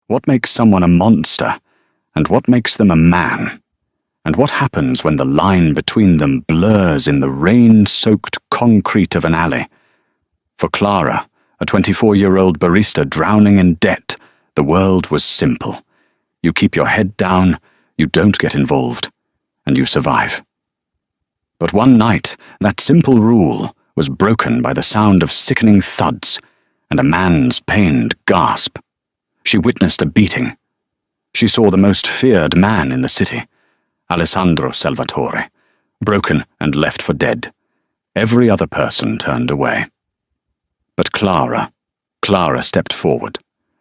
What makes someone a monster, and what makes them a man? And what happens when the line between them blurs in the rain-soaked concrete of an alley? For Clara, a 24-year-old barista drowning in debt, the world was simple. You keep your head down, you don't get involved, and you survive. But one night, that simple rule was broken by the sound of sickening thuds and a man's pained gasp. She witnessed a beating. She saw the most feared man in the city, Alessandro Salvatore, broken and left for dead. Every other person turned away. But Clara stepped forward.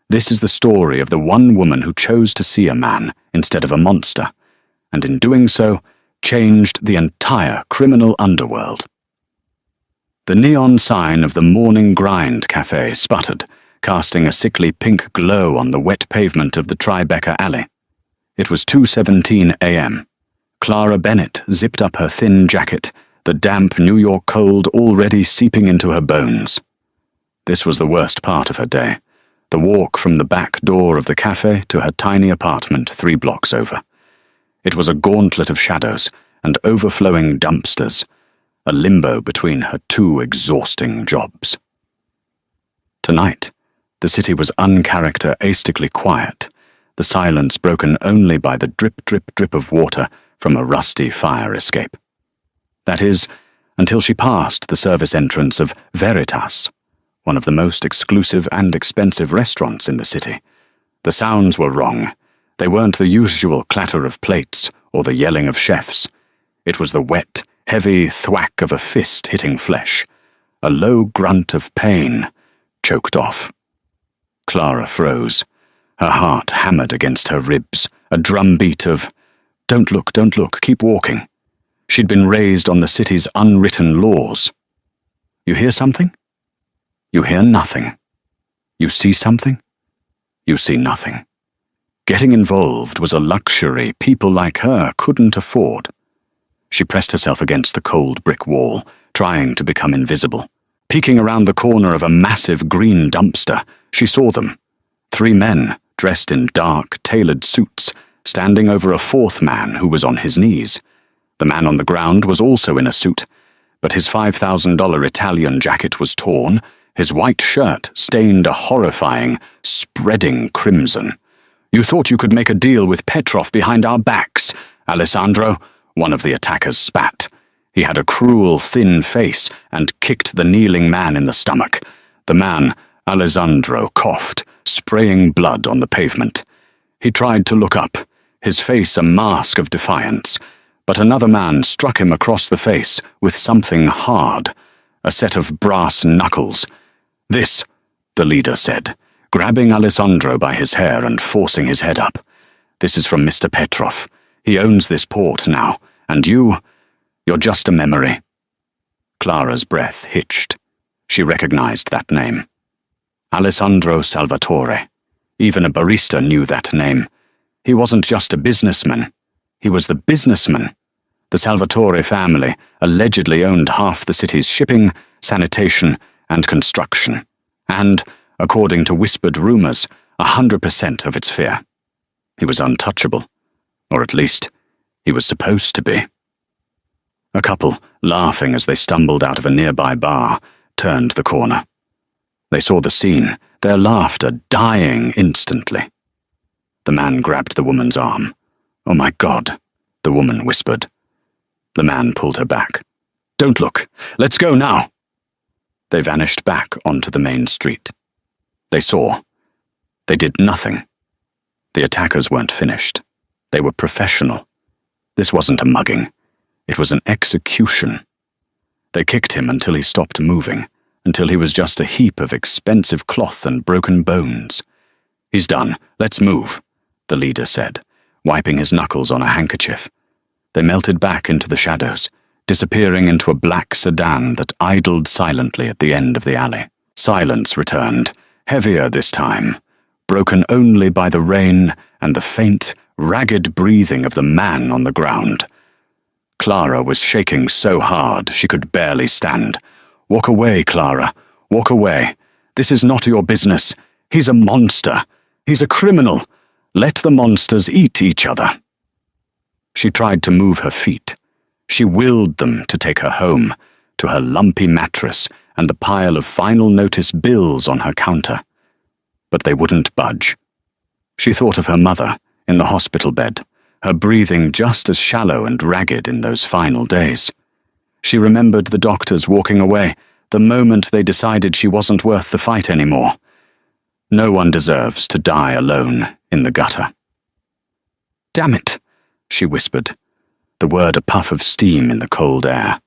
This is the story of the one woman who chose to see a man instead of a monster, and in doing so, changed the entire criminal underworld. The neon sign of the Morning Grind Cafe sputtered, casting a sickly pink glow on the wet pavement of the Tribeca alley. It was 2:17 a.m. Clara Bennett zipped up her thin jacket, the damp New York cold already seeping into her bones. This was the worst part of her day, the walk from the back door of the cafe to her tiny apartment 3 blocks over. It was a gauntlet of shadows and overflowing dumpsters, a limbo between her 2 exhausting jobs. Tonight, the city was uncharacteristically quiet, the silence broken only by the drip, drip, drip of water from a rusty fire escape. That is, until she passed the service entrance of Veritas, one of the most exclusive and expensive restaurants in the city. The sounds were wrong. They weren't the usual clatter of plates or the yelling of chefs. It was the wet, heavy thwack of a fist hitting flesh, a low grunt of pain, choked off. Clara froze. Her heart hammered against her ribs, a drumbeat of, don't look, keep walking. She'd been raised on the city's unwritten laws. You hear something? You hear nothing. You see something? You see nothing. Getting involved was a luxury people like her couldn't afford. She pressed herself against the cold brick wall, trying to become invisible. Peeking around the corner of a massive green dumpster, she saw them. 3 men, dressed in dark, tailored suits, standing over a 4th man who was on his knees. The man on the ground was also in a suit, but his $5,000 Italian jacket was torn, his white shirt stained a horrifying, spreading crimson. You thought you could make a deal with Petrov behind our backs, Alessandro, one of the attackers spat. He had a cruel, thin face and kicked the kneeling man in the stomach. The man, Alessandro, coughed, spraying blood on the pavement. He tried to look up, his face a mask of defiance, but another man struck him across the face with something hard, a set of brass knuckles. This, the leader said, grabbing Alessandro by his hair and forcing his head up. This is from Mr. Petrov. He owns this port now, and you're just a memory. Clara's breath hitched. She recognized that name. Alessandro Salvatore. Even a barista knew that name. He wasn't just a businessman. He was the businessman. The Salvatore family allegedly owned half the city's shipping, sanitation, and construction, and, according to whispered rumors, 100% of its fare. He was untouchable, or at least, he was supposed to be. A couple, laughing as they stumbled out of a nearby bar, turned the corner. They saw the scene, their laughter dying instantly. The man grabbed the woman's arm. "Oh my God," the woman whispered. The man pulled her back. "Don't look. Let's go now." They vanished back onto the main street. They saw. They did nothing. The attackers weren't finished. They were professional. This wasn't a mugging. It was an execution. They kicked him until he stopped moving, until he was just a heap of expensive cloth and broken bones. "He's done. Let's move," the leader said, wiping his knuckles on a handkerchief. They melted back into the shadows, disappearing into a black sedan that idled silently at the end of the alley. Silence returned, heavier this time, broken only by the rain and the faint, ragged breathing of the man on the ground. Clara was shaking so hard she could barely stand. "Walk away, Clara. Walk away. This is not your business. He's a monster. He's a criminal. Let the monsters eat each other. She tried to move her feet. She willed them to take her home, to her lumpy mattress and the pile of final notice bills on her counter. But they wouldn't budge. She thought of her mother in the hospital bed, her breathing just as shallow and ragged in those final days. She remembered the doctors walking away the moment they decided she wasn't worth the fight anymore. No one deserves to die alone in the gutter. "Damn it," she whispered, the word a puff of steam in the cold air.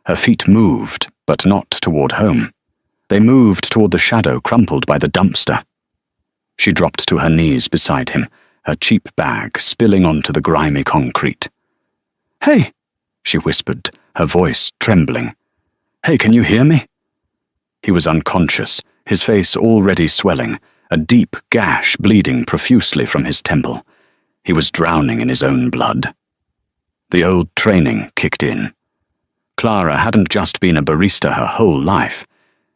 Her feet moved, but not toward home. They moved toward the shadow crumpled by the dumpster. She dropped to her knees beside him, her cheap bag spilling onto the grimy concrete. "Hey," she whispered, her voice trembling. "Hey, can you hear me?" He was unconscious, his face already swelling, a deep gash bleeding profusely from his temple. He was drowning in his own blood. The old training kicked in. Clara hadn't just been a barista her whole life.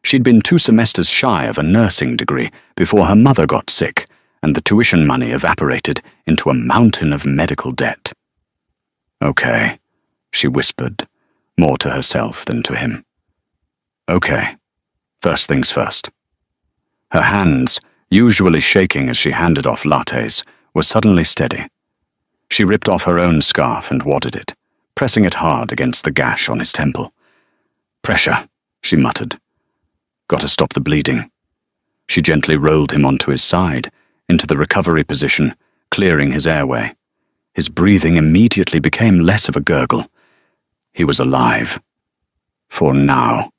She'd been 2 semesters shy of a nursing degree before her mother got sick and the tuition money evaporated into a mountain of medical debt. "Okay," she whispered, more to herself than to him. "Okay, first things first." Her hands, usually shaking as she handed off lattes, were suddenly steady. She ripped off her own scarf and wadded it, pressing it hard against the gash on his temple. "Pressure," she muttered. "Gotta stop the bleeding." She gently rolled him onto his side, into the recovery position, clearing his airway. His breathing immediately became less of a gurgle. He was alive. For now.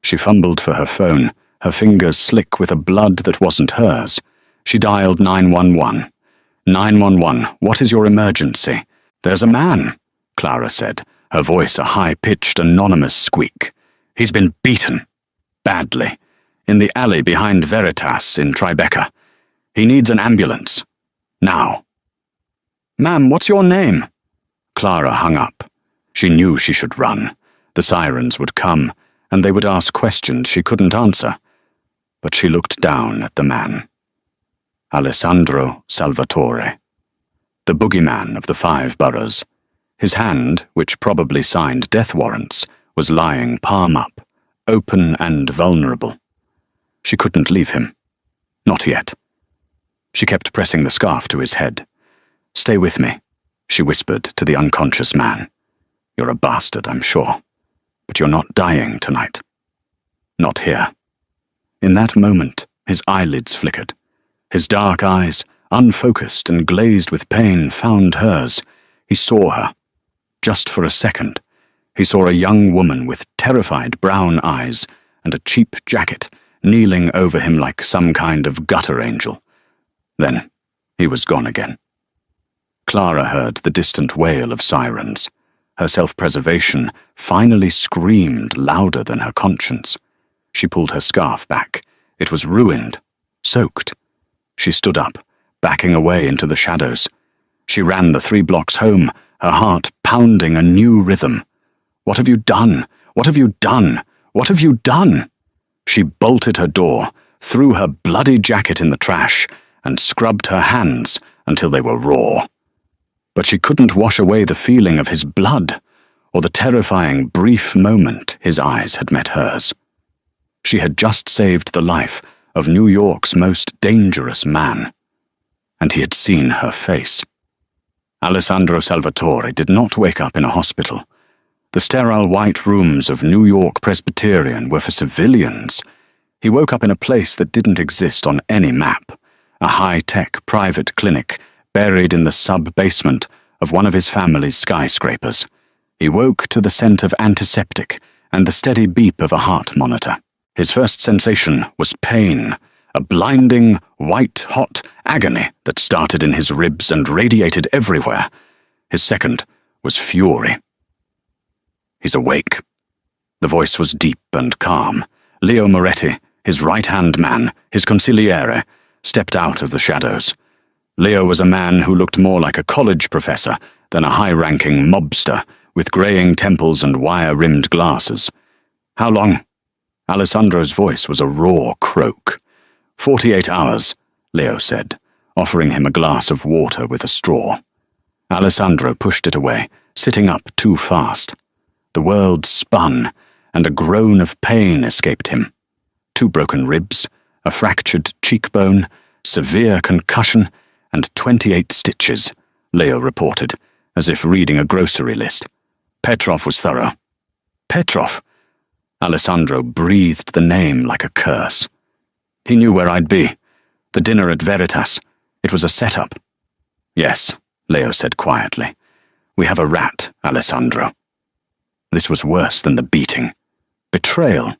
She fumbled for her phone, her fingers slick with a blood that wasn't hers. She dialed 911. 911, what is your emergency? "There's a man," Clara said, her voice a high-pitched, anonymous squeak. "He's been beaten. Badly. In the alley behind Veritas in Tribeca. He needs an ambulance. Now." "Ma'am, what's your name?" Clara hung up. She knew she should run. The sirens would come, and they would ask questions she couldn't answer. But she looked down at the man. Alessandro Salvatore. The boogeyman of the 5 boroughs. His hand, which probably signed death warrants, was lying palm up, open and vulnerable. She couldn't leave him. Not yet. She kept pressing the scarf to his head. "Stay with me," she whispered to the unconscious man. "You're a bastard, I'm sure. But you're not dying tonight. Not here." In that moment, his eyelids flickered. His dark eyes, unfocused and glazed with pain, found hers. He saw her. Just for a second, he saw a young woman with terrified brown eyes and a cheap jacket kneeling over him like some kind of gutter angel. Then he was gone again. Clara heard the distant wail of sirens. Her self-preservation finally screamed louder than her conscience. She pulled her scarf back. It was ruined, soaked. She stood up, backing away into the shadows. She ran the 3 blocks home, her heart pounding a new rhythm. "What have you done? What have you done? What have you done?" She bolted her door, threw her bloody jacket in the trash, and scrubbed her hands until they were raw. But she couldn't wash away the feeling of his blood, or the terrifying brief moment his eyes had met hers. She had just saved the life of New York's most dangerous man, and he had seen her face. Alessandro Salvatore did not wake up in a hospital. The sterile white rooms of New York Presbyterian were for civilians. He woke up in a place that didn't exist on any map, a high-tech private clinic buried in the sub-basement of one of his family's skyscrapers. He woke to the scent of antiseptic and the steady beep of a heart monitor. His first sensation was pain, a blinding, white-hot agony that started in his ribs and radiated everywhere. His second was fury. "He's awake." The voice was deep and calm. Leo Moretti, his right-hand man, his consigliere, stepped out of the shadows. Leo was a man who looked more like a college professor than a high-ranking mobster with graying temples and wire-rimmed glasses. "How long?" Alessandro's voice was a raw croak. 48 hours," Leo said, offering him a glass of water with a straw. Alessandro pushed it away, sitting up too fast. The world spun, and a groan of pain escaped him. 2 broken ribs, a fractured cheekbone, severe concussion, and 28 stitches, Leo reported, as if reading a grocery list. Petrov was thorough. Petrov? Alessandro breathed the name like a curse. He knew where I'd be. The dinner at Veritas. It was a setup. Yes, Leo said quietly. We have a rat, Alessandro. This was worse than the beating. Betrayal.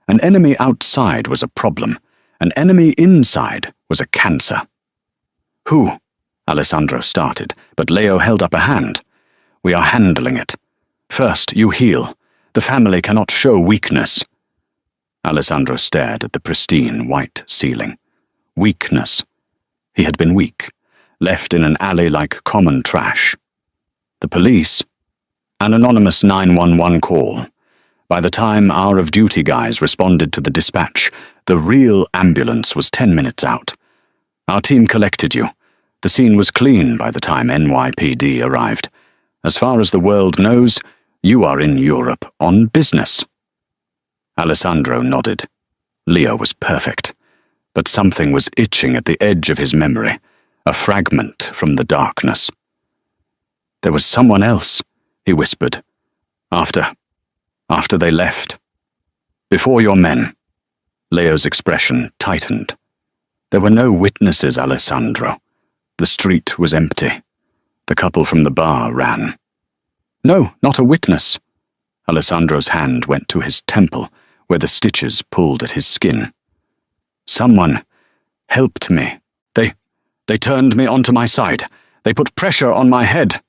An enemy outside was a problem. An enemy inside was a cancer. Who? Alessandro started, but Leo held up a hand. We are handling it. First, you heal. The family cannot show weakness. Alessandro stared at the pristine white ceiling. Weakness. He had been weak, left in an alley like common trash. The police? An anonymous 911 call. By the time our of-duty guys responded to the dispatch, the real ambulance was 10 minutes out. Our team collected you. The scene was clean by the time NYPD arrived. As far as the world knows, you are in Europe on business. Alessandro nodded. Leo was perfect, but something was itching at the edge of his memory, a fragment from the darkness. There was someone else, he whispered. After they left. Before your men. Leo's expression tightened. There were no witnesses, Alessandro. The street was empty. The couple from the bar ran. No, not a witness. Alessandro's hand went to his temple, where the stitches pulled at his skin. Someone helped me. They turned me onto my side. They put pressure on my head.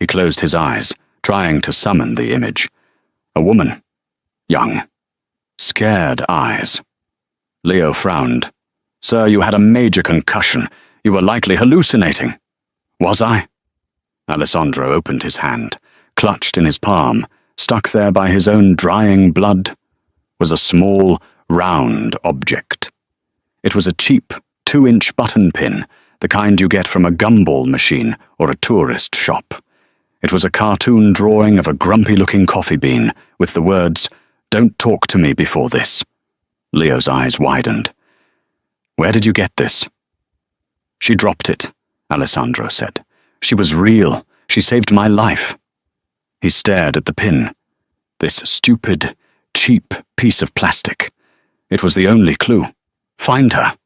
He closed his eyes, trying to summon the image. A woman. Young. Scared eyes. Leo frowned. Sir, you had a major concussion. You were likely hallucinating. Was I? Alessandro opened his hand, clutched in his palm, stuck there by his own drying blood, was a small, round object. It was a cheap 2-inch button pin, the kind you get from a gumball machine or a tourist shop. It was a cartoon drawing of a grumpy-looking coffee bean with the words, "Don't talk to me before this." Leo's eyes widened. Where did you get this? She dropped it, Alessandro said. She was real. She saved my life. He stared at the pin. This stupid, cheap piece of plastic. It was the only clue. Find her,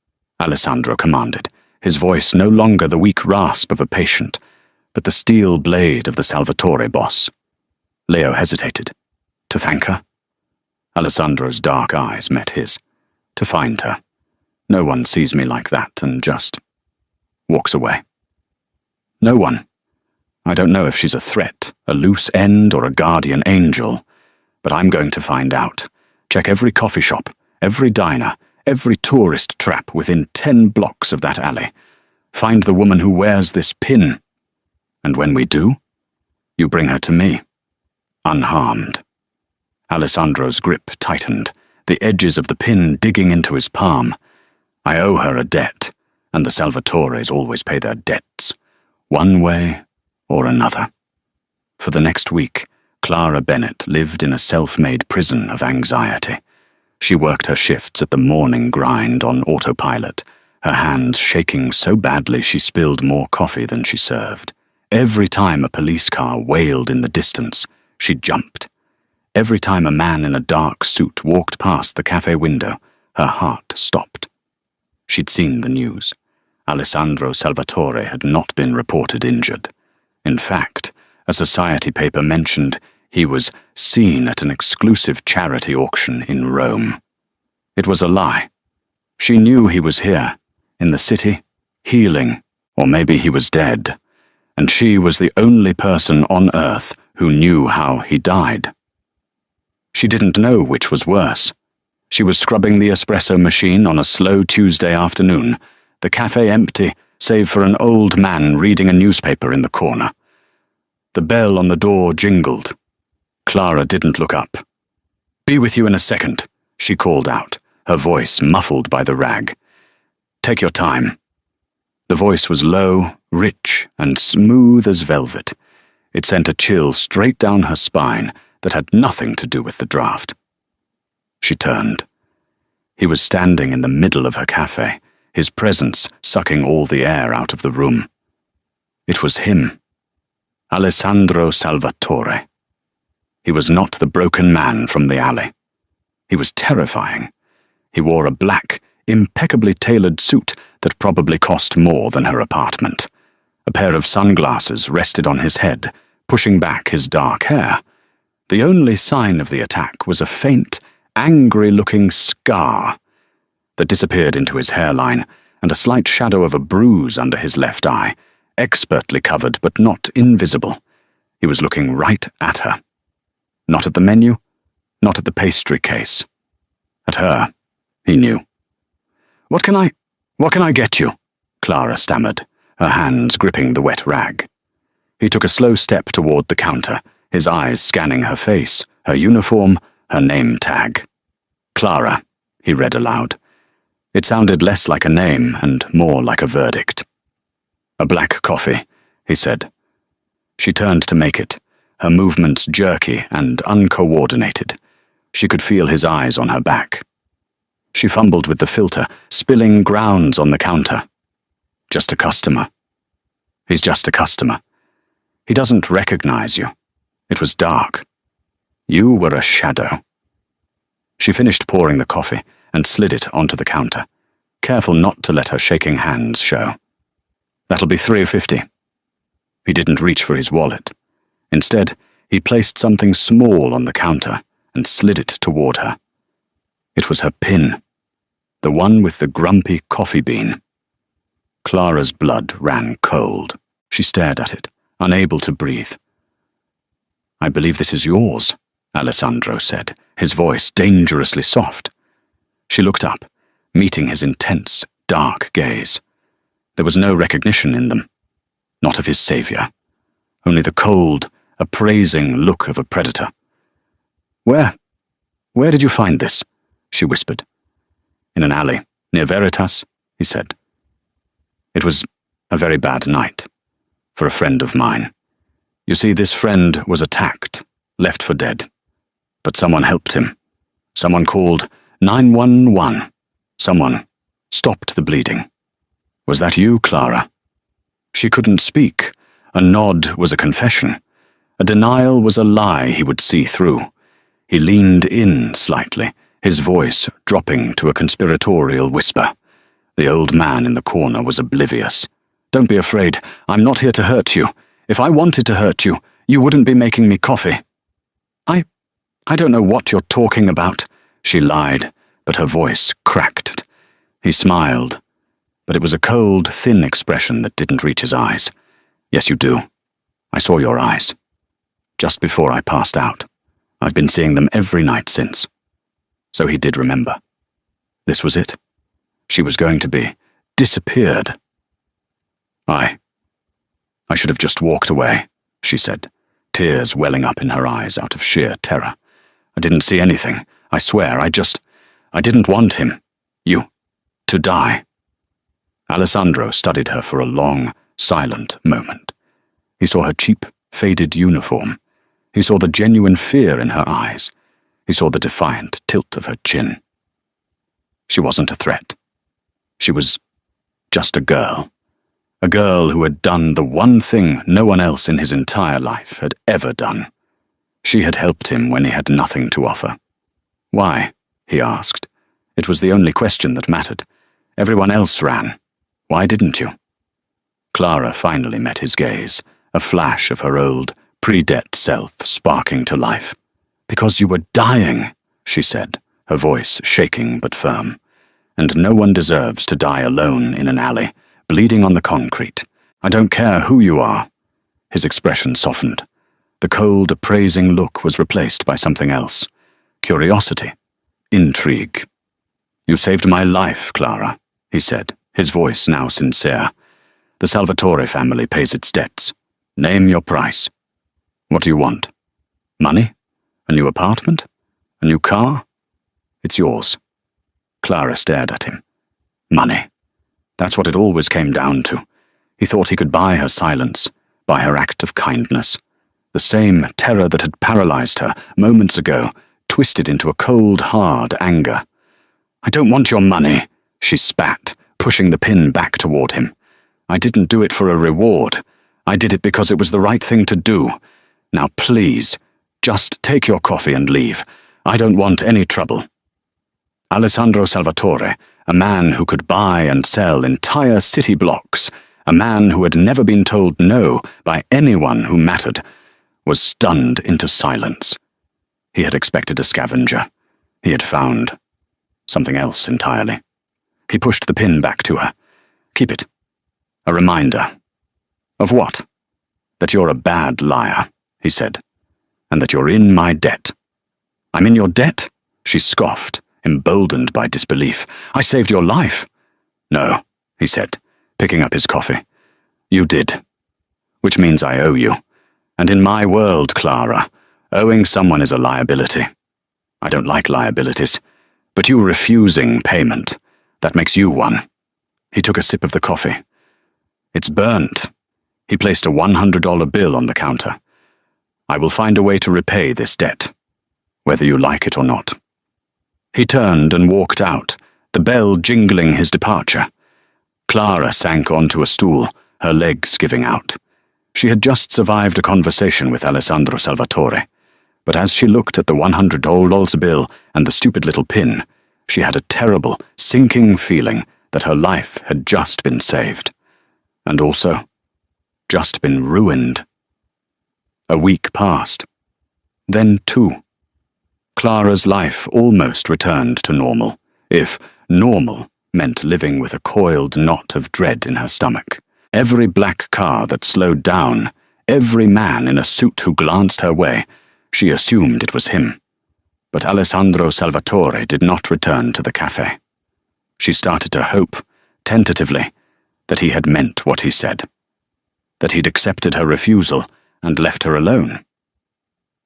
Alessandro commanded, his voice no longer the weak rasp of a patient, but the steel blade of the Salvatore boss. Leo hesitated. To thank her? Alessandro's dark eyes met his. To find her. No one sees me like that and just walks away. No one. I don't know if she's a threat, a loose end, or a guardian angel, but I'm going to find out. Check every coffee shop, every diner, every tourist trap within 10 blocks of that alley. Find the woman who wears this pin. And when we do, you bring her to me, unharmed. Alessandro's grip tightened, the edges of the pin digging into his palm. I owe her a debt, and the Salvatores always pay their debts, one way or another. For the next week, Clara Bennett lived in a self-made prison of anxiety. She worked her shifts at the morning grind on autopilot, her hands shaking so badly she spilled more coffee than she served. Every time a police car wailed in the distance, she jumped. Every time a man in a dark suit walked past the cafe window, her heart stopped. She'd seen the news. Alessandro Salvatore had not been reported injured. In fact, a society paper mentioned he was seen at an exclusive charity auction in Rome. It was a lie. She knew he was here, in the city, healing, or maybe he was dead, and she was the only person on Earth who knew how he died. She didn't know which was worse. She was scrubbing the espresso machine on a slow Tuesday afternoon, the cafe empty, save for an old man reading a newspaper in the corner. The bell on the door jingled. Clara didn't look up. "Be with you in a second," she called out, her voice muffled by the rag. "Take your time." The voice was low, rich, and smooth as velvet. It sent a chill straight down her spine that had nothing to do with the draft. She turned. He was standing in the middle of her cafe, his presence sucking all the air out of the room. It was him, Alessandro Salvatore. He was not the broken man from the alley. He was terrifying. He wore a black, impeccably tailored suit that probably cost more than her apartment. A pair of sunglasses rested on his head, pushing back his dark hair. The only sign of the attack was a faint, angry-looking scar that disappeared into his hairline and a slight shadow of a bruise under his left eye, expertly covered but not invisible. He was looking right at her. Not at the menu, not at the pastry case. At her, he knew. What can I get you?" Clara stammered, her hands gripping the wet rag. He took a slow step toward the counter, his eyes scanning her face, her uniform, her name tag. "Clara," he read aloud. It sounded less like a name and more like a verdict. "A black coffee," he said. She turned to make it, her movements jerky and uncoordinated. She could feel his eyes on her back. She fumbled with the filter, spilling grounds on the counter. "Just a customer. He's just a customer. He doesn't recognize you. It was dark. You were a shadow." She finished pouring the coffee and slid it onto the counter, careful not to let her shaking hands show. "That'll be $3.50. He didn't reach for his wallet. Instead, he placed something small on the counter and slid it toward her. It was her pin, the one with the grumpy coffee bean. Clara's blood ran cold. She stared at it, unable to breathe. "I believe this is yours," Alessandro said, his voice dangerously soft. She looked up, meeting his intense, dark gaze. There was no recognition in them, not of his savior, only the cold, appraising look of a predator. Where did you find this?" she whispered. "In an alley, near Veritas," he said. "It was a very bad night, for a friend of mine. You see, this friend was attacked, left for dead. But someone helped him. Someone called 911. Someone stopped the bleeding. Was that you, Clara?" She couldn't speak. A nod was a confession. A denial was a lie he would see through. He leaned in slightly, his voice dropping to a conspiratorial whisper. The old man in the corner was oblivious. "Don't be afraid. I'm not here to hurt you. If I wanted to hurt you, you wouldn't be making me coffee." I don't know what you're talking about," she lied, but her voice cracked. He smiled, but it was a cold, thin expression that didn't reach his eyes. "Yes, you do. I saw your eyes. Just before I passed out. I've been seeing them every night since." So he did remember. This was it. She was going to be disappeared. I should have just walked away," she said, tears welling up in her eyes out of sheer terror. "I didn't see anything. I swear, I didn't want him. To die." Alessandro studied her for a long, silent moment. He saw her cheap, faded uniform. He saw the genuine fear in her eyes. He saw the defiant tilt of her chin. She wasn't a threat. She was just a girl. A girl who had done the one thing no one else in his entire life had ever done. She had helped him when he had nothing to offer. "Why?" he asked. It was the only question that mattered. Everyone else ran. Why didn't you? Clara finally met his gaze, a flash of her old, pre-debt self sparking to life. "Because you were dying," she said, her voice shaking but firm. "And no one deserves to die alone in an alley, bleeding on the concrete. I don't care who you are." His expression softened. The cold, appraising look was replaced by something else. Curiosity. Intrigue. "You saved my life, Clara," he said, his voice now sincere. "The Salvatore family pays its debts. Name your price. What do you want? Money? A new apartment? A new car? It's yours." Clara stared at him. "Money. That's what it always came down to. He thought he could buy her silence, buy her act of kindness. The same terror that had paralyzed her moments ago twisted into a cold, hard anger. "I don't want your money," she spat, pushing the pin back toward him. "I didn't do it for a reward. I did it because it was the right thing to do. Now please, just take your coffee and leave. I don't want any trouble." Alessandro Salvatore, a man who could buy and sell entire city blocks, a man who had never been told no by anyone who mattered, was stunned into silence. He had expected a scavenger. He had found something else entirely. He pushed the pin back to her. "Keep it. A reminder." "Of what?" "That you're a bad liar," he said, "and that you're in my debt." "I'm in your debt?" She scoffed, emboldened by disbelief. "I saved your life." "No," he said, picking up his coffee. "You did. Which means I owe you. And in my world, Clara, owing someone is a liability. I don't like liabilities, but you refusing payment, that makes you one." He took a sip of the coffee. "It's burnt." He placed a $100 bill on the counter. "I will find a way to repay this debt, whether you like it or not." He turned and walked out, the bell jingling his departure. Clara sank onto a stool, her legs giving out. She had just survived a conversation with Alessandro Salvatore, but as she looked at the $100 bill and the stupid little pin, she had a terrible, sinking feeling that her life had just been saved. And also, just been ruined. A week passed. Then 2. Clara's life almost returned to normal, if normal meant living with a coiled knot of dread in her stomach. Every black car that slowed down, every man in a suit who glanced her way, she assumed it was him. But Alessandro Salvatore did not return to the cafe. She started to hope, tentatively, that he had meant what he said, that he'd accepted her refusal and left her alone.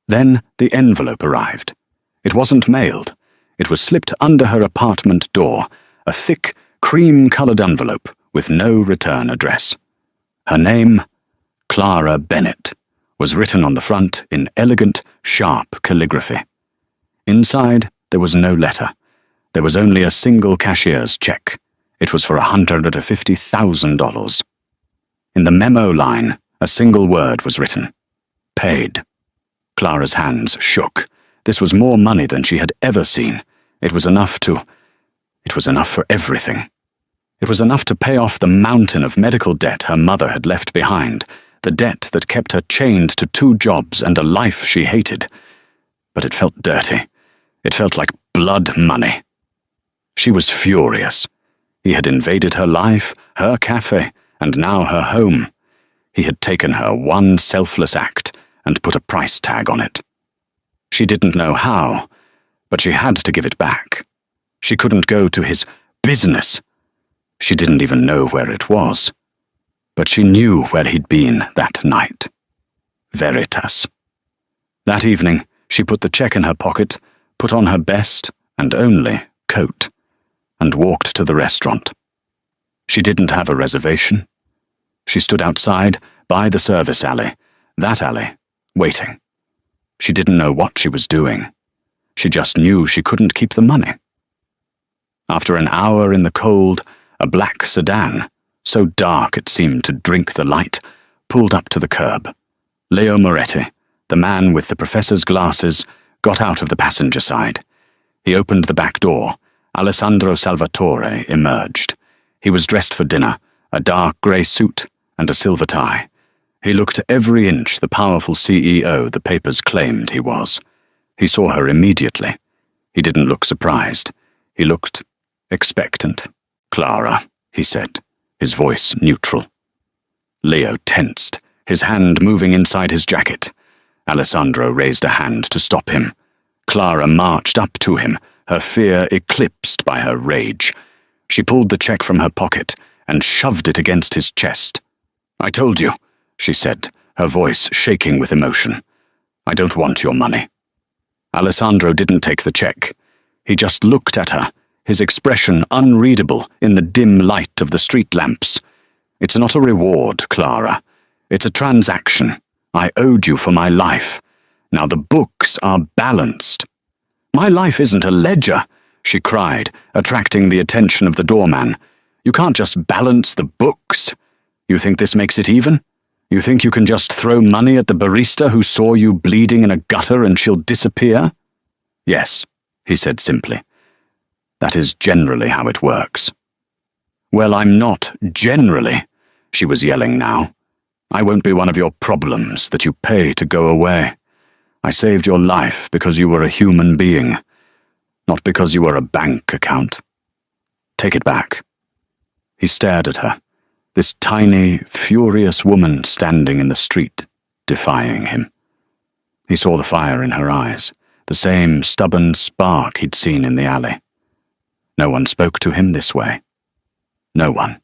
Then the envelope arrived. It wasn't mailed. It was slipped under her apartment door, a thick, cream-colored envelope with no return address. Her name, Clara Bennett, was written on the front in elegant, sharp calligraphy. Inside, there was no letter. There was only a single cashier's check. It was for $150,000. In the memo line, a single word was written. Paid. Clara's hands shook. This was more money than she had ever seen. It was enough for everything. It was enough to pay off the mountain of medical debt her mother had left behind, the debt that kept her chained to 2 jobs and a life she hated. But it felt dirty. It felt like blood money. She was furious. He had invaded her life, her cafe, and now her home. He had taken her one selfless act and put a price tag on it. She didn't know how, but she had to give it back. She couldn't go to his business. She didn't even know where it was. But she knew where he'd been that night. Veritas. That evening, she put the check in her pocket, put on her best and only coat, and walked to the restaurant. She didn't have a reservation. She stood outside, by the service alley, that alley, waiting. She didn't know what she was doing. She just knew she couldn't keep the money. After an hour in the cold, a black sedan, so dark it seemed to drink the light, pulled up to the curb. Leo Moretti, the man with the professor's glasses, got out of the passenger side. He opened the back door. Alessandro Salvatore emerged. He was dressed for dinner, a dark grey suit and a silver tie. He looked every inch the powerful CEO the papers claimed he was. He saw her immediately. He didn't look surprised. He looked expectant. "Clara," he said, his voice neutral. Leo tensed, his hand moving inside his jacket. Alessandro raised a hand to stop him. Clara marched up to him, her fear eclipsed by her rage. She pulled the check from her pocket and shoved it against his chest. "I told you," she said, her voice shaking with emotion. "I don't want your money." Alessandro didn't take the check. He just looked at her, his expression unreadable in the dim light of the street lamps. "It's not a reward, Clara. It's a transaction. I owed you for my life. Now the books are balanced." "My life isn't a ledger," she cried, attracting the attention of the doorman. "You can't just balance the books. You think this makes it even? You think you can just throw money at the barista who saw you bleeding in a gutter and she'll disappear?" "Yes," he said simply. "That is generally how it works." "Well, I'm not generally," she was yelling now. "I won't be one of your problems that you pay to go away. I saved your life because you were a human being, not because you were a bank account. Take it back." He stared at her, this tiny, furious woman standing in the street, defying him. He saw the fire in her eyes, the same stubborn spark he'd seen in the alley. No one spoke to him this way. No one.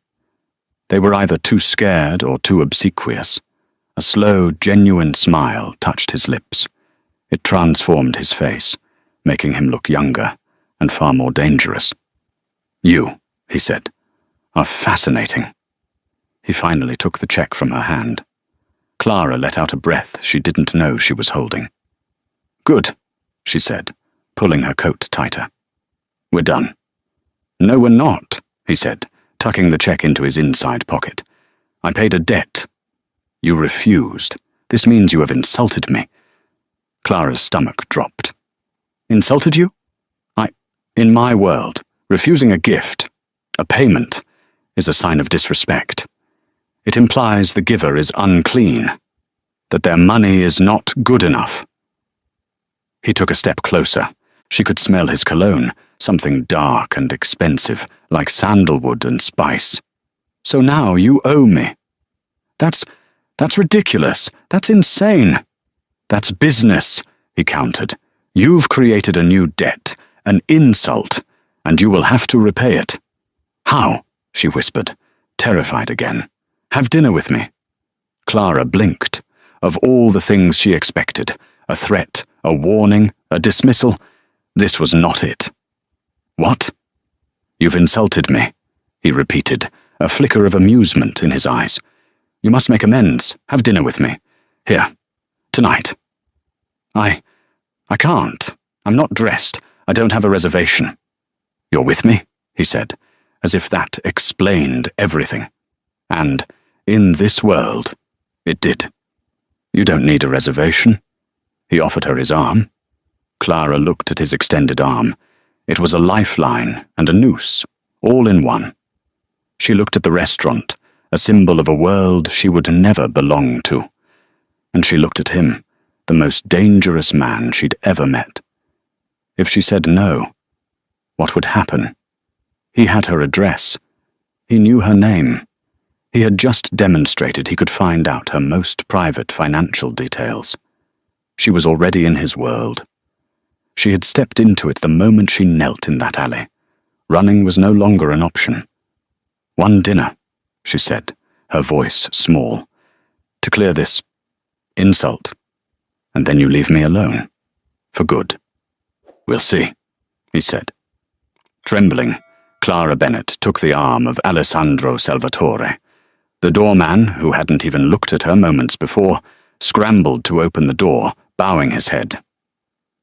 They were either too scared or too obsequious. A slow, genuine smile touched his lips. It transformed his face, making him look younger and far more dangerous. "You," he said, "are fascinating." He finally took the check from her hand. Clara let out a breath she didn't know she was holding. "Good," she said, pulling her coat tighter. "We're done." "No, we're not," he said, tucking the check into his inside pocket. "I paid a debt." "You refused. This means you have insulted me." Clara's stomach dropped. "Insulted you? In my world, refusing a gift, a payment, is a sign of disrespect. It implies the giver is unclean, that their money is not good enough." He took a step closer. She could smell his cologne, something dark and expensive, like sandalwood and spice. "So now you owe me." That's ridiculous. That's insane." "That's business," he countered. "You've created a new debt, an insult, and you will have to repay it." "How?" she whispered, terrified again. "Have dinner with me." Clara blinked. Of all the things she expected, a threat, a warning, a dismissal, this was not it. "What?" "You've insulted me," he repeated, a flicker of amusement in his eyes. "You must make amends. Have dinner with me. Here. Tonight." I can't. I'm not dressed. I don't have a reservation." "You're with me?" he said, as if that explained everything. And, in this world, it did. "You don't need a reservation." He offered her his arm. Clara looked at his extended arm. It was a lifeline and a noose, all in one. She looked at the restaurant, a symbol of a world she would never belong to. And she looked at him, the most dangerous man she'd ever met. If she said no, what would happen? He had her address. He knew her name. He had just demonstrated he could find out her most private financial details. She was already in his world. She had stepped into it the moment she knelt in that alley. Running was no longer an option. "One dinner," she said, her voice small. "To clear this insult. And then you leave me alone. For good." "We'll see," he said. Trembling, Clara Bennett took the arm of Alessandro Salvatore. The doorman, who hadn't even looked at her moments before, scrambled to open the door, bowing his head.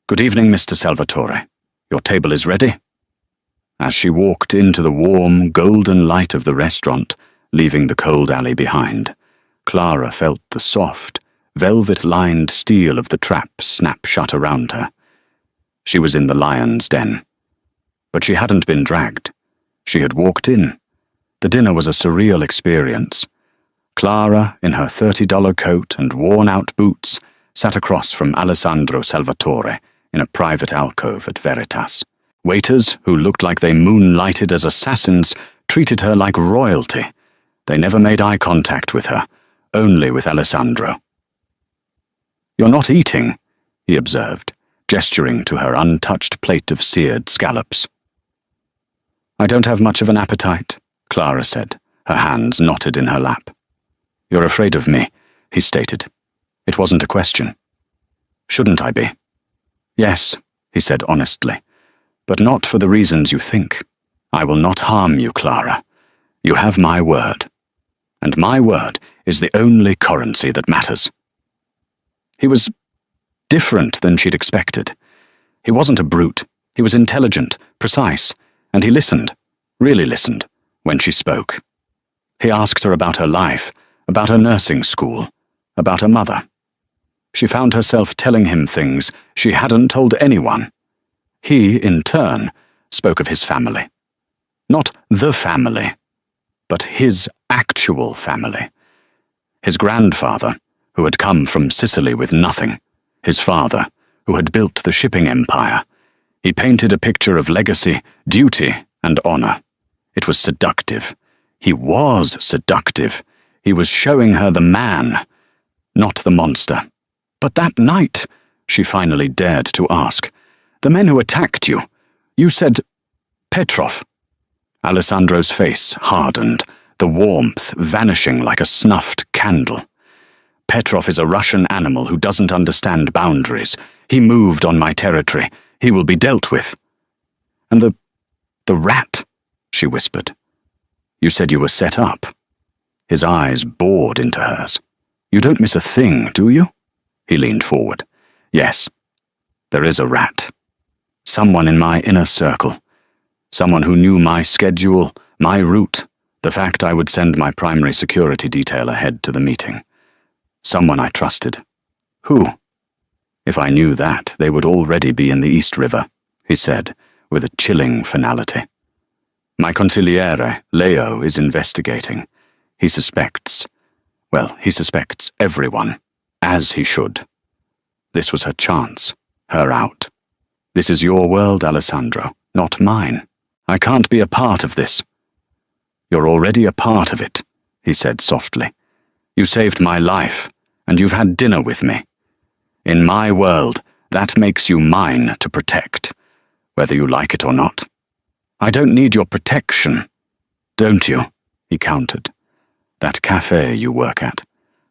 "Good evening, Mr. Salvatore. Your table is ready?" As she walked into the warm, golden light of the restaurant, leaving the cold alley behind, Clara felt the soft, velvet-lined steel of the trap snap shut around her. She was in the lion's den. But she hadn't been dragged. She had walked in. The dinner was a surreal experience. Clara, in her $30 coat and worn-out boots, sat across from Alessandro Salvatore in a private alcove at Veritas. Waiters, who looked like they moonlighted as assassins, treated her like royalty. They never made eye contact with her, only with Alessandro. "You're not eating," he observed, gesturing to her untouched plate of seared scallops. "I don't have much of an appetite," Clara said, her hands knotted in her lap. "You're afraid of me," he stated. It wasn't a question. "Shouldn't I be?" "Yes," he said honestly. But not for the reasons you think. I will not harm you, Clara. You have my word. And my word is the only currency that matters. He was different than she'd expected. He wasn't a brute. He was intelligent, precise, and he listened, really listened, when she spoke. He asked her about her life, about her nursing school, about her mother. She found herself telling him things she hadn't told anyone. He, in turn, spoke of his family. Not the family, but his actual family. His grandfather, who had come from Sicily with nothing. His father, who had built the shipping empire. He painted a picture of legacy, duty, and honor. It was seductive. He was seductive. He was showing her the man, not the monster. But that night, she finally dared to ask, the men who attacked you, you said Petrov. Alessandro's face hardened, the warmth vanishing like a snuffed candle. Petrov is a Russian animal who doesn't understand boundaries. He moved on my territory. He will be dealt with. And the rat, she whispered. You said you were set up. His eyes bored into hers. You don't miss a thing, do you? He leaned forward. Yes, there is a rat. Someone in my inner circle. Someone who knew my schedule, my route, the fact I would send my primary security detail ahead to the meeting. Someone I trusted. Who? If I knew that, they would already be in the East River, he said, with a chilling finality. My consigliere, Leo, is investigating. He suspects everyone, as he should. This was her chance, her out. This is your world, Alessandro, not mine. I can't be a part of this. You're already a part of it, he said softly. You saved my life, and you've had dinner with me. In my world, that makes you mine to protect, whether you like it or not. I don't need your protection, don't you? He countered. That cafe you work at,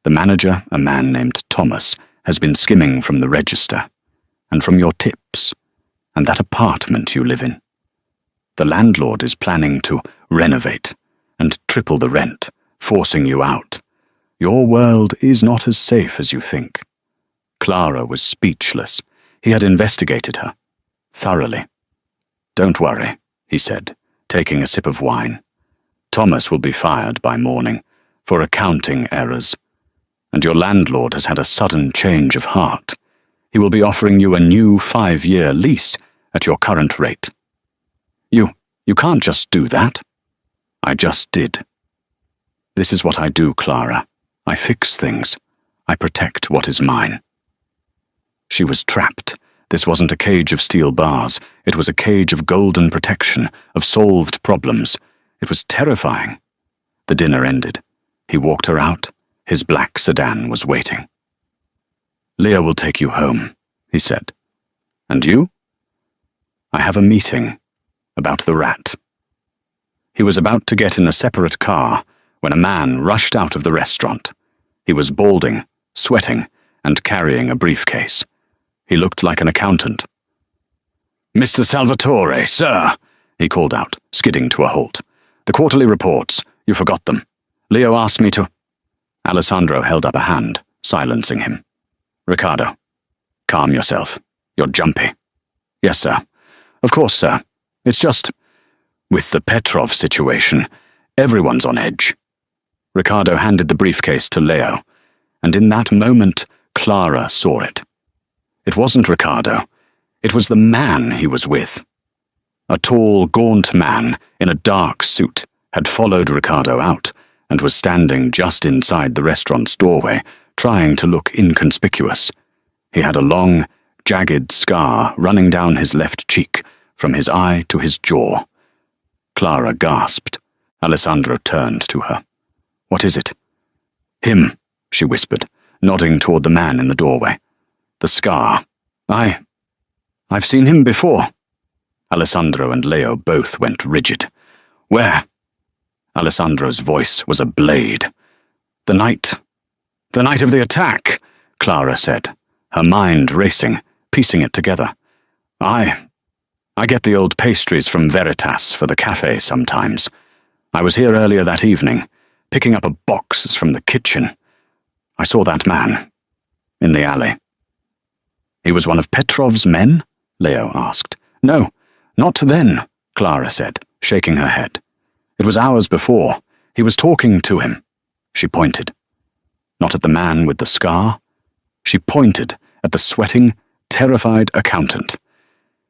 the manager, a man named Thomas, has been skimming from the register, and from your tips, and that apartment you live in. The landlord is planning to renovate and triple the rent, forcing you out. Your world is not as safe as you think. Clara was speechless. He had investigated her. Thoroughly. Don't worry, he said, taking a sip of wine. Thomas will be fired by morning, for accounting errors. And your landlord has had a sudden change of heart. He will be offering you a new 5-year lease at your current rate. You can't just do that. I just did. This is what I do, Clara. I fix things. I protect what is mine. She was trapped. This wasn't a cage of steel bars. It was a cage of golden protection, of solved problems. It was terrifying. The dinner ended. He walked her out. His black sedan was waiting. Leo will take you home, he said. And you? I have a meeting about the rat. He was about to get in a separate car when a man rushed out of the restaurant. He was balding, sweating, and carrying a briefcase. He looked like an accountant. Mr. Salvatore, sir, he called out, skidding to a halt. The quarterly reports, you forgot them. Leo asked me to... Alessandro held up a hand, silencing him. Riccardo, calm yourself. You're jumpy. Yes, sir. Of course, sir. It's just... With the Petrov situation, everyone's on edge. Riccardo handed the briefcase to Leo, and in that moment, Clara saw it. It wasn't Riccardo. It was the man he was with. A tall, gaunt man in a dark suit had followed Riccardo out and was standing just inside the restaurant's doorway, trying to look inconspicuous. He had a long, jagged scar running down his left cheek, from his eye to his jaw. Clara gasped. Alessandro turned to her. What is it? Him, she whispered, nodding toward the man in the doorway. The scar. I've seen him before. Alessandro and Leo both went rigid. Where? Alessandro's voice was a blade. The night of the attack, Clara said, her mind racing, piecing it together. I get the old pastries from Veritas for the cafe sometimes. I was here earlier that evening, picking up a box from the kitchen. I saw that man, in the alley." "He was one of Petrov's men?" Leo asked. "No, not then," Clara said, shaking her head. "It was hours before. He was talking to him." She pointed. "Not at the man with the scar?" She pointed at the sweating, terrified accountant.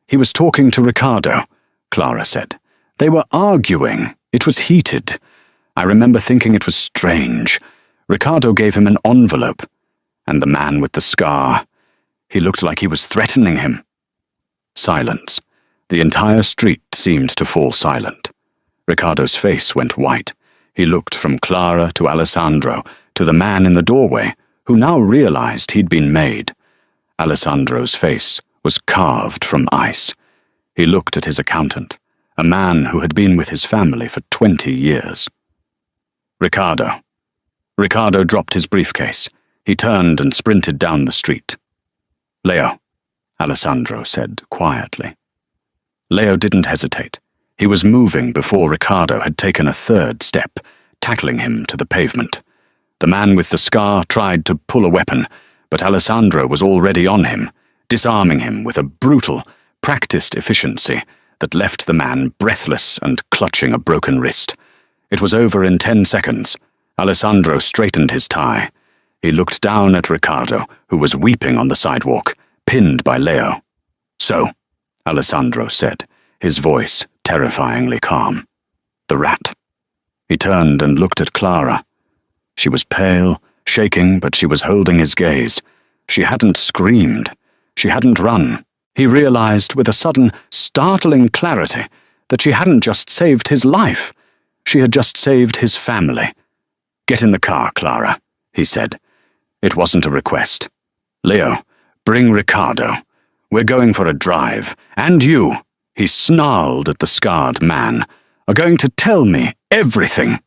"He was talking to Ricardo," Clara said. "They were arguing. It was heated. I remember thinking it was strange. Ricardo gave him an envelope. And the man with the scar, he looked like he was threatening him." Silence. The entire street seemed to fall silent. Ricardo's face went white. He looked from Clara to Alessandro to the man in the doorway, who now realized he'd been made. Alessandro's face was carved from ice. He looked at his accountant, a man who had been with his family for 20 years. Ricardo. Ricardo dropped his briefcase. He turned and sprinted down the street. "Leo," Alessandro said quietly. Leo didn't hesitate. He was moving before Ricardo had taken a third step, tackling him to the pavement. The man with the scar tried to pull a weapon, but Alessandro was already on him, disarming him with a brutal, practiced efficiency that left the man breathless and clutching a broken wrist. It was over in 10 seconds. Alessandro straightened his tie. He looked down at Ricardo, who was weeping on the sidewalk, pinned by Leo. "So," Alessandro said, his voice terrifyingly calm. "The rat." He turned and looked at Clara. She was pale, shaking, but she was holding his gaze. She hadn't screamed. She hadn't run. He realized with a sudden, startling clarity that she hadn't just saved his life. She had just saved his family. "Get in the car, Clara," he said. It wasn't a request. "Leo, bring Ricardo. We're going for a drive. And you," he snarled at the scarred man, "are going to tell me everything."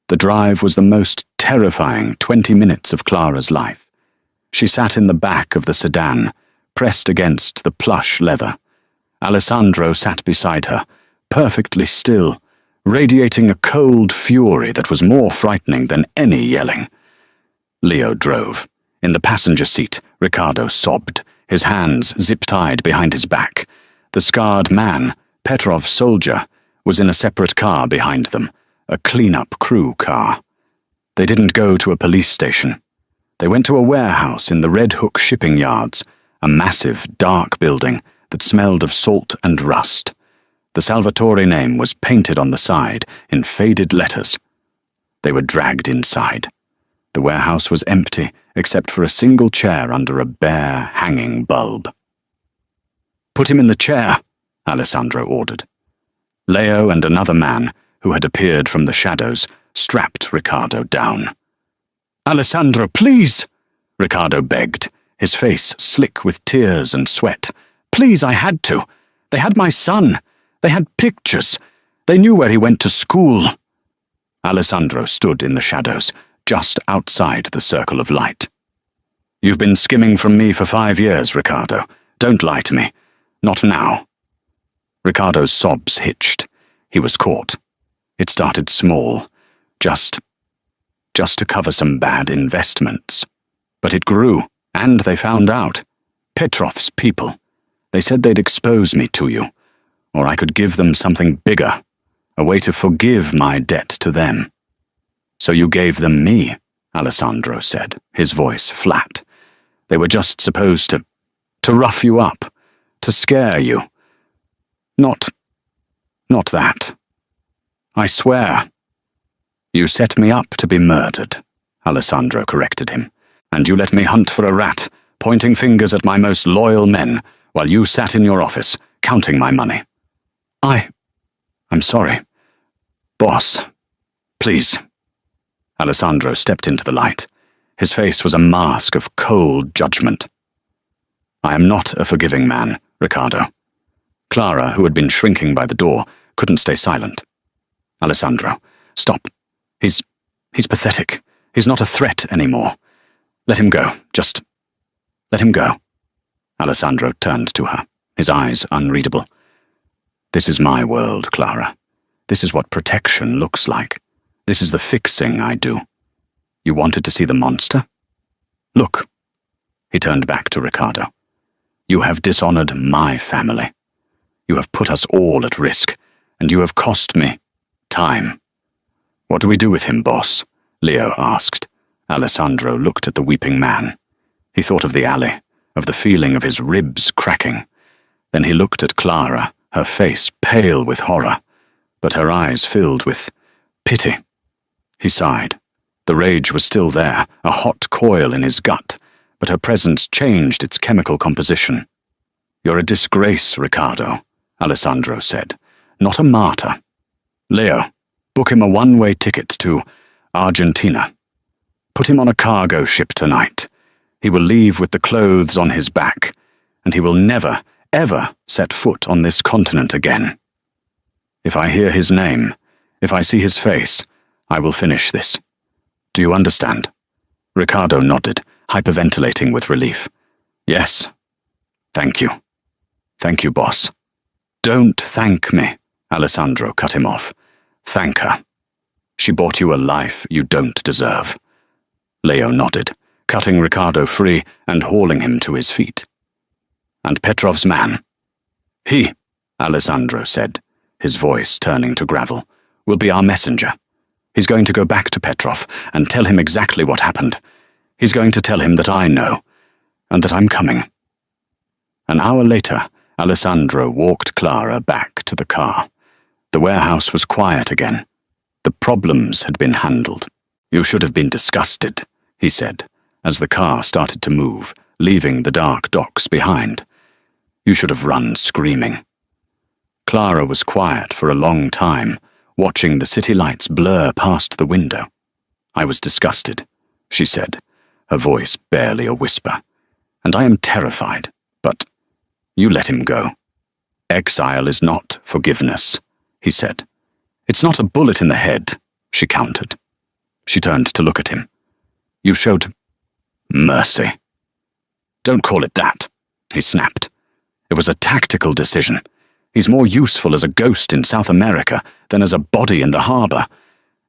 The drive was the most terrifying 20 minutes of Clara's life. She sat in the back of the sedan, pressed against the plush leather. Alessandro sat beside her, perfectly still, radiating a cold fury that was more frightening than any yelling. Leo drove. In the passenger seat, Ricardo sobbed, his hands zip-tied behind his back. The scarred man, Petrov's soldier, was in a separate car behind them, a clean-up crew car. They didn't go to a police station. They went to a warehouse in the Red Hook shipping yards, a massive, dark building that smelled of salt and rust. The Salvatore name was painted on the side in faded letters. They were dragged inside. The warehouse was empty, except for a single chair under a bare, hanging bulb. "Put him in the chair," Alessandro ordered. Leo and another man, who had appeared from the shadows, strapped Ricardo down. "Alessandro, please!" Ricardo begged, his face slick with tears and sweat. "Please, I had to. They had my son. They had pictures. They knew where he went to school." Alessandro stood in the shadows, just outside the circle of light. "You've been skimming from me for 5 years, Ricardo. Don't lie to me. Not now." Ricardo's sobs hitched. He was caught. It started small, just to cover some bad investments. But it grew, and they found out. Petrov's people. They said they'd expose me to you, or I could give them something bigger, a way to forgive my debt to them. "So you gave them me," Alessandro said, his voice flat. "They were just supposed to rough you up, to scare you. Not that. I swear." "You set me up to be murdered," Alessandro corrected him, "and you let me hunt for a rat, pointing fingers at my most loyal men, while you sat in your office, counting my money. I'm sorry. Boss, please." Alessandro stepped into the light. His face was a mask of cold judgment. "I am not a forgiving man, Ricardo." Clara, who had been shrinking by the door, couldn't stay silent. "Alessandro, stop. He's pathetic. He's not a threat anymore. Let him go. Just let him go." Alessandro turned to her, his eyes unreadable. This is my world, Clara. This is what protection looks like. This is the fixing I do. You wanted to see the monster? Look. He turned back to Ricardo. You have dishonored my family. You have put us all at risk, and you have cost me time. What do we do with him, boss? Leo asked. Alessandro looked at the weeping man. He thought of the alley, of the feeling of his ribs cracking. Then he looked at Clara, her face pale with horror, but her eyes filled with pity. He sighed. The rage was still there, a hot coil in his gut, but her presence changed its chemical composition. You're a disgrace, Ricardo, Alessandro said, not a martyr. Leo, book him a one-way ticket to Argentina. Put him on a cargo ship tonight. He will leave with the clothes on his back, and he will never, ever set foot on this continent again. If I hear his name, if I see his face, I will finish this. Do you understand? Ricardo nodded, hyperventilating with relief. Yes. Thank you. Thank you, boss. Don't thank me, Alessandro cut him off. Thank her. She bought you a life you don't deserve. Leo nodded, cutting Ricardo free and hauling him to his feet. And Petrov's man? He, Alessandro said, his voice turning to gravel, will be our messenger. He's going to go back to Petrov and tell him exactly what happened. He's going to tell him that I know, and that I'm coming. An hour later, Alessandro walked Clara back to the car. The warehouse was quiet again. The problems had been handled. You should have been disgusted, he said, as the car started to move, leaving the dark docks behind. You should have run screaming. Clara was quiet for a long time, watching the city lights blur past the window. I was disgusted, she said, her voice barely a whisper. And I am terrified, but you let him go. Exile is not forgiveness, he said. It's not a bullet in the head, she countered. She turned to look at him. You showed mercy. Don't call it that, he snapped. It was a tactical decision. He's more useful as a ghost in South America than as a body in the harbor.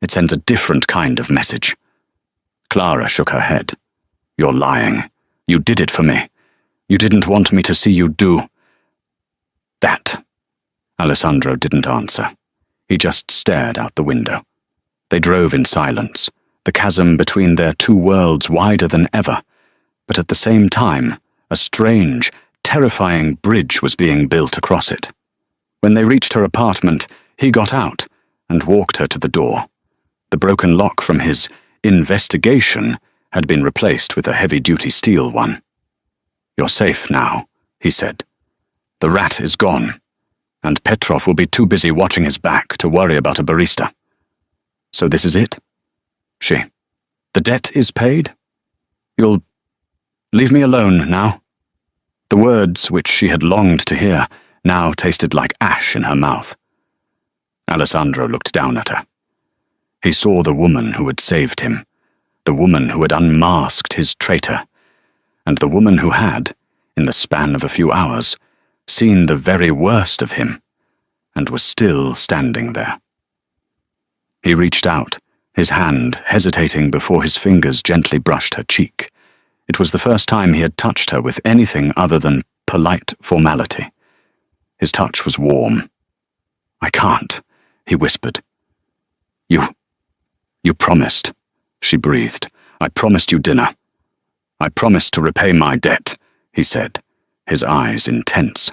It sends a different kind of message. Clara shook her head. You're lying. You did it for me. You didn't want me to see you do that. Alessandro didn't answer. He just stared out the window. They drove in silence, the chasm between their two worlds wider than ever, but at the same time, a strange, terrifying bridge was being built across it. When they reached her apartment, he got out and walked her to the door. The broken lock from his investigation had been replaced with a heavy-duty steel one. You're safe now, he said. The rat is gone, and Petrov will be too busy watching his back to worry about a barista. So this is it? She. The debt is paid? You'll leave me alone now? The words, which she had longed to hear, now tasted like ash in her mouth. Alessandro looked down at her. He saw the woman who had saved him, the woman who had unmasked his traitor, and the woman who had, in the span of a few hours, seen the very worst of him, and was still standing there. He reached out, his hand hesitating before his fingers gently brushed her cheek. It was the first time he had touched her with anything other than polite formality. His touch was warm. I can't, he whispered. You promised, she breathed. I promised you dinner. I promised to repay my debt, he said, his eyes intense.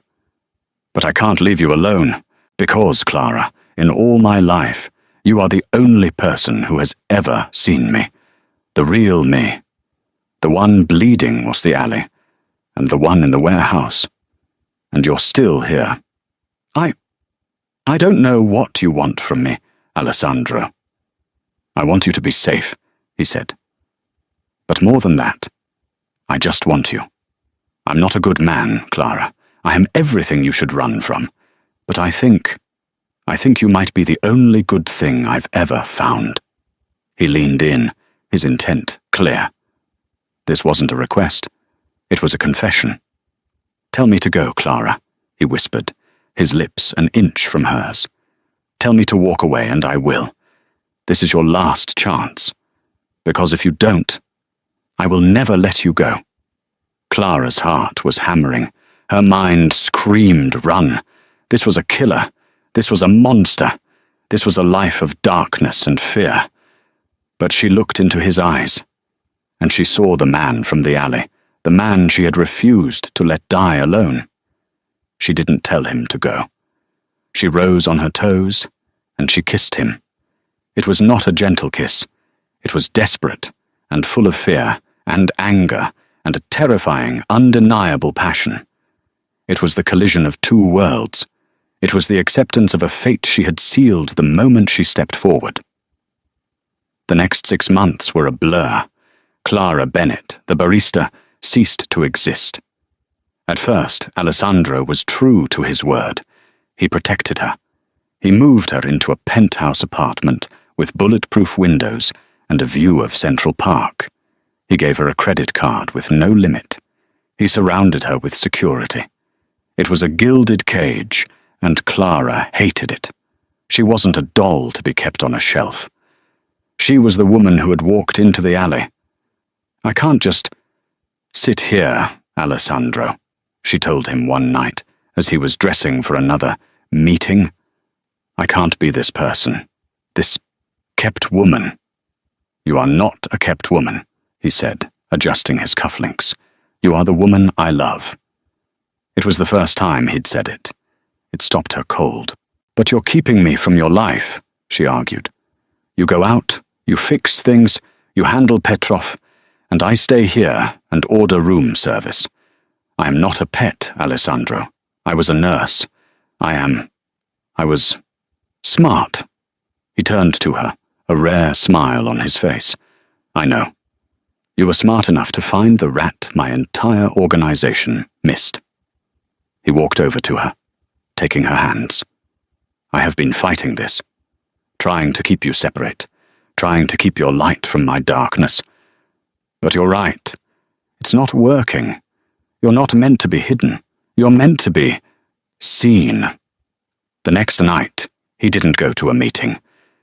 But I can't leave you alone, because, Clara, in all my life, you are the only person who has ever seen me, the real me. The one bleeding was the alley, and the one in the warehouse. And you're still here. I don't know what you want from me, Alessandro. I want you to be safe, he said. But more than that, I just want you. I'm not a good man, Clara. I am everything you should run from. But I think you might be the only good thing I've ever found. He leaned in, his intent clear. This wasn't a request. It was a confession. Tell me to go, Clara, he whispered, his lips an inch from hers. "Tell me to walk away, and I will. This is your last chance. Because if you don't, I will never let you go." Clara's heart was hammering. Her mind screamed, "Run." This was a killer. This was a monster. This was a life of darkness and fear. But she looked into his eyes, and she saw the man from the alley, the man she had refused to let die alone. She didn't tell him to go. She rose on her toes, and she kissed him. It was not a gentle kiss. It was desperate, and full of fear, and anger, and a terrifying, undeniable passion. It was the collision of two worlds. It was the acceptance of a fate she had sealed the moment she stepped forward. The next 6 months were a blur. Clara Bennett, the barista, ceased to exist. At first, Alessandro was true to his word. He protected her. He moved her into a penthouse apartment with bulletproof windows and a view of Central Park. He gave her a credit card with no limit. He surrounded her with security. It was a gilded cage, and Clara hated it. She wasn't a doll to be kept on a shelf. She was the woman who had walked into the alley. "I can't just sit here, Alessandro," she told him one night as he was dressing for another meeting. "I can't be this person, this kept woman." "You are not a kept woman," he said, adjusting his cufflinks. "You are the woman I love." It was the first time he'd said it. It stopped her cold. "But you're keeping me from your life," she argued. "You go out, you fix things, you handle Petrov, and I stay here and order room service. I am not a pet, Alessandro. I was a nurse. I was smart." He turned to her, a rare smile on his face. "I know. You were smart enough to find the rat my entire organization missed." He walked over to her, taking her hands. "I have been fighting this, trying to keep you separate, trying to keep your light from my darkness. But you're right. It's not working. You're not meant to be hidden. You're meant to be seen." The next night, he didn't go to a meeting.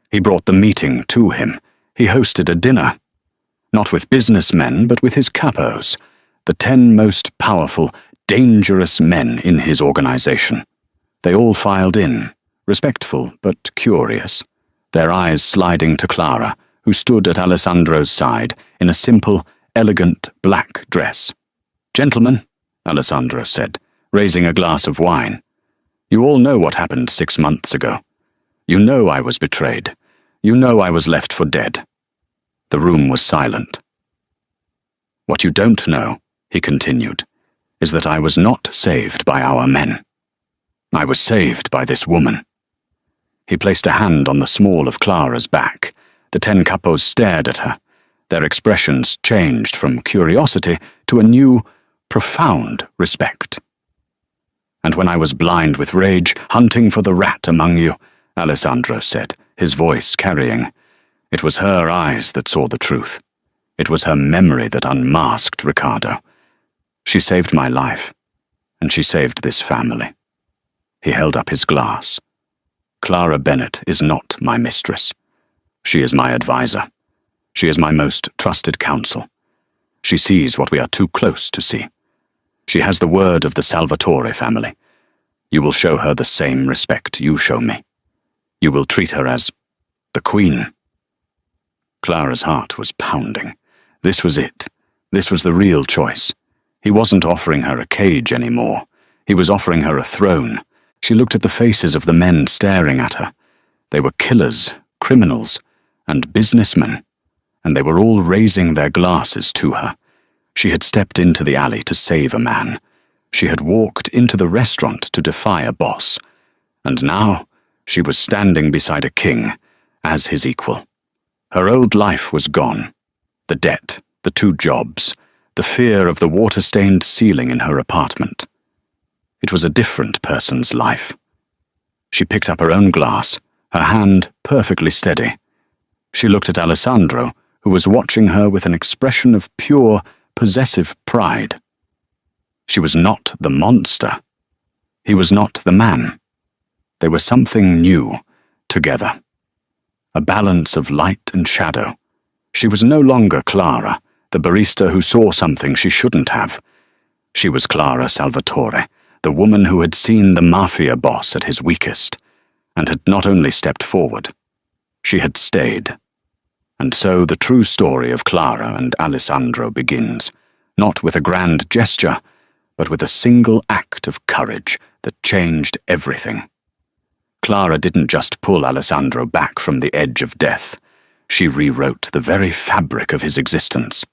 He brought the meeting to him. He hosted a dinner. Not with businessmen, but with his capos, the 10 most powerful, dangerous men in his organization. They all filed in, respectful but curious, their eyes sliding to Clara, who stood at Alessandro's side in a simple, elegant black dress. "Gentlemen," Alessandro said, raising a glass of wine, "you all know what happened 6 months ago. You know I was betrayed. You know I was left for dead." The room was silent. "What you don't know," he continued, "is that I was not saved by our men. I was saved by this woman." He placed a hand on the small of Clara's back. The 10 capos stared at her. Their expressions changed from curiosity to a new, profound respect. "And when I was blind with rage, hunting for the rat among you," Alessandro said, his voice carrying, "it was her eyes that saw the truth. It was her memory that unmasked Ricardo. She saved my life, and she saved this family." He held up his glass. "Clara Bennett is not my mistress. She is my advisor. She is my most trusted counsel. She sees what we are too close to see. She has the word of the Salvatore family. You will show her the same respect you show me. You will treat her as the queen." Clara's heart was pounding. This was it. This was the real choice. He wasn't offering her a cage anymore. He was offering her a throne. She looked at the faces of the men staring at her. They were killers, criminals, and businessmen, and they were all raising their glasses to her. She had stepped into the alley to save a man. She had walked into the restaurant to defy a boss. And now she was standing beside a king, as his equal. Her old life was gone. The debt, the 2 jobs, the fear of the water-stained ceiling in her apartment. It was a different person's life. She picked up her own glass, her hand perfectly steady. She looked at Alessandro, who was watching her with an expression of pure, possessive pride. She was not the monster. He was not the man. They were something new, together. A balance of light and shadow. She was no longer Clara, the barista who saw something she shouldn't have. She was Clara Salvatore, the woman who had seen the Mafia boss at his weakest, and had not only stepped forward, she had stayed. And so the true story of Clara and Alessandro begins, not with a grand gesture, but with a single act of courage that changed everything. Clara didn't just pull Alessandro back from the edge of death, she rewrote the very fabric of his existence.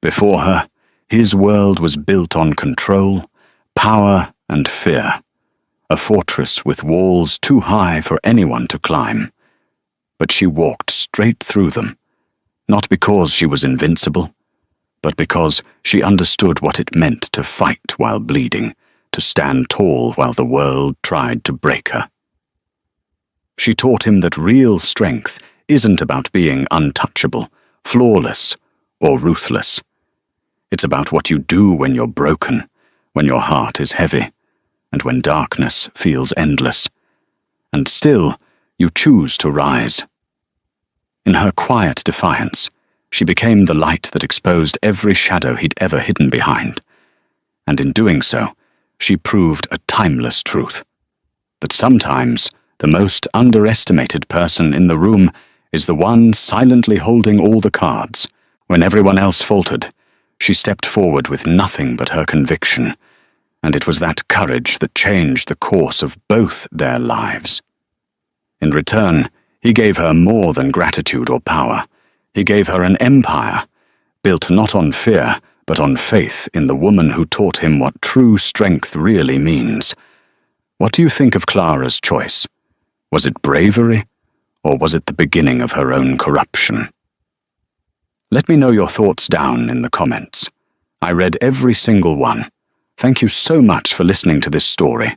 Before her, his world was built on control, power, and fear, a fortress with walls too high for anyone to climb. But she walked straight through them, not because she was invincible, but because she understood what it meant to fight while bleeding, to stand tall while the world tried to break her. She taught him that real strength isn't about being untouchable, flawless, or ruthless. It's about what you do when you're broken, when your heart is heavy, and when darkness feels endless. And still, you choose to rise. In her quiet defiance, she became the light that exposed every shadow he'd ever hidden behind. And in doing so, she proved a timeless truth, that sometimes the most underestimated person in the room is the one silently holding all the cards. When everyone else faltered, she stepped forward with nothing but her conviction, and it was that courage that changed the course of both their lives. In return, he gave her more than gratitude or power. He gave her an empire, built not on fear, but on faith in the woman who taught him what true strength really means. What do you think of Clara's choice? Was it bravery, or was it the beginning of her own corruption? Let me know your thoughts down in the comments. I read every single one. Thank you so much for listening to this story.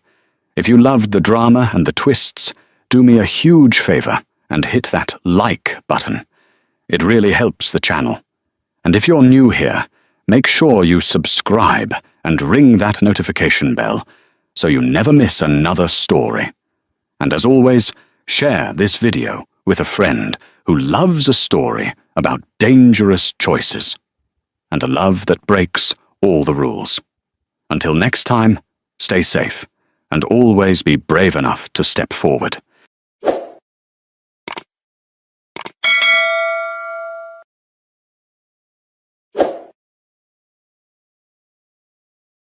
If you loved the drama and the twists, do me a huge favor and hit that like button. It really helps the channel. And if you're new here, make sure you subscribe and ring that notification bell so you never miss another story. And as always, share this video with a friend who loves a story about dangerous choices and a love that breaks all the rules. Until next time, stay safe and always be brave enough to step forward.